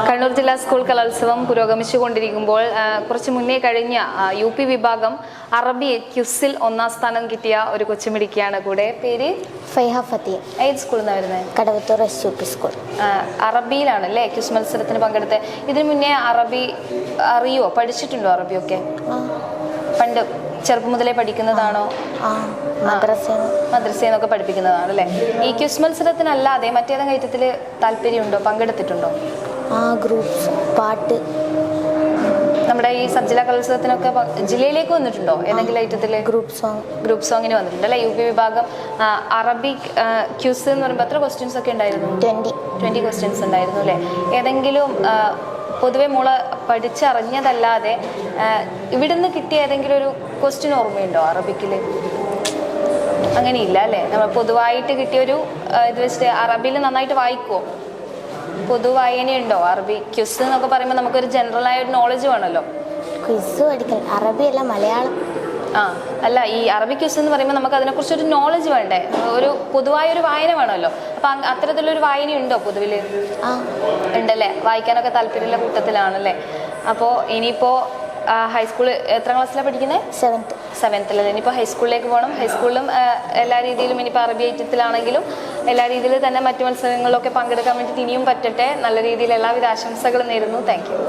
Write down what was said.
കണ്ണൂർ ജില്ലാ സ്കൂൾ കലോത്സവം പുരോഗമിച്ചുകൊണ്ടിരിക്കുമ്പോൾ കുറച്ച് മുന്നേ കഴിഞ്ഞ UP വിഭാഗം അറബി ക്യുസിൽ 1ാം സ്ഥാനം കിട്ടിയ ഒരു കൊച്ചുമിടിക്കാണ് കൂടെ. പേര് ഫൈഹ ഫത്തിയ. ഏത് സ്കൂളിൽ നിന്നാണ് വരുന്നത്? Kadavathur SUP school. അറബിയിലാണല്ലേ ക്യുസ് മത്സരത്തിന് പങ്കെടുത്ത്? ഇതിനു മുന്നേ അറബി അറിയോ, പഠിച്ചിട്ടുണ്ടോ അറബിയൊക്കെ? പണ്ട് ചെറുപ്പം മുതലേ പഠിക്കുന്നതാണോ? മദ്രസയിൽ നിന്നൊക്കെ പഠിപ്പിക്കുന്നതാണ് അല്ലേ? ഈ ക്യുസ് മത്സരത്തിനല്ലാതെ മറ്റേതെങ്കിലും ഐറ്റത്തിൽ താല്പര്യമുണ്ടോ, പങ്കെടുത്തിട്ടുണ്ടോ? ഗ്രൂപ്പ്സ്, പാട്ട്. നമ്മുടെ ഈ സബ് ജില്ലാ കലോത്സവത്തിനൊക്കെ ജില്ലയിലേക്ക് വന്നിട്ടുണ്ടോ ഏതെങ്കിലും ഐറ്റത്തിൽ? ഗ്രൂപ്പ് സോങ്ങിന് വന്നിട്ടുണ്ട് അല്ലേ? UP വിഭാഗം അറബിക് ക്യൂസ് എന്ന് പറയുമ്പോൾ എത്ര ക്വസ്റ്റ്യൻസ് ഒക്കെ ഉണ്ടായിരുന്നു? 20 ക്വസ്റ്റ്യൻസ് ഉണ്ടായിരുന്നു അല്ലേ? ഏതെങ്കിലും പൊതുവെ മോള് പഠിച്ചറിഞ്ഞതല്ലാതെ ഇവിടുന്ന് കിട്ടിയ ഏതെങ്കിലും ഒരു ക്വസ്റ്റ്യൻ ഓർമ്മയുണ്ടോ അറബിക്കിൽ? അങ്ങനെയില്ല അല്ലേ? നമ്മൾ പൊതുവായിട്ട് കിട്ടിയൊരു ഇത് വെച്ചിട്ട് അറബിയിൽ നന്നായിട്ട് വായിക്കുമോ? പൊതുവായനയുണ്ടോ? അറബി ക്യുസ് എന്നൊക്കെ പറയുമ്പോൾ നമുക്കൊരു ജനറൽ ആയ ഒരു നോളജ് വേണമല്ലോ. ക്വിസ് പഠിക്കാൻ അറബിയല്ല മലയാളം. അല്ല, ഈ അറബി ക്യുസ് എന്ന് പറയുമ്പോൾ നമുക്ക് അതിനെക്കുറിച്ചൊരു നോളജ് വേണ്ടേ? ഒരു പൊതുവായൊരു വായന വേണമല്ലോ. അപ്പം അത്തരത്തിലൊരു വായനയുണ്ടോ പൊതുവിൽ? ഉണ്ടല്ലേ? വായിക്കാനൊക്കെ താല്പര്യമുള്ള കൂട്ടത്തിലാണല്ലേ? അപ്പോൾ ഇനിയിപ്പോൾ ഹൈസ്കൂൾ എത്ര ക്ലാസ്സിലാണ് പഠിക്കുന്നത്? 7th. ഇനിയിപ്പോൾ ഹൈസ്കൂളിലേക്ക് പോകണം. ഹൈസ്കൂളിലും എല്ലാ രീതിയിലും ഇനിയിപ്പോൾ അറബി ഐറ്റത്തിലാണെങ്കിലും എല്ലാ രീതിയിലും തന്നെ മറ്റു മത്സരങ്ങളിലൊക്കെ പങ്കെടുക്കാൻ വേണ്ടിയിട്ട് ഇനിയും പറ്റട്ടെ. നല്ല രീതിയിൽ എല്ലാവിധ ആശംസകളും നേരുന്നു. Thank you.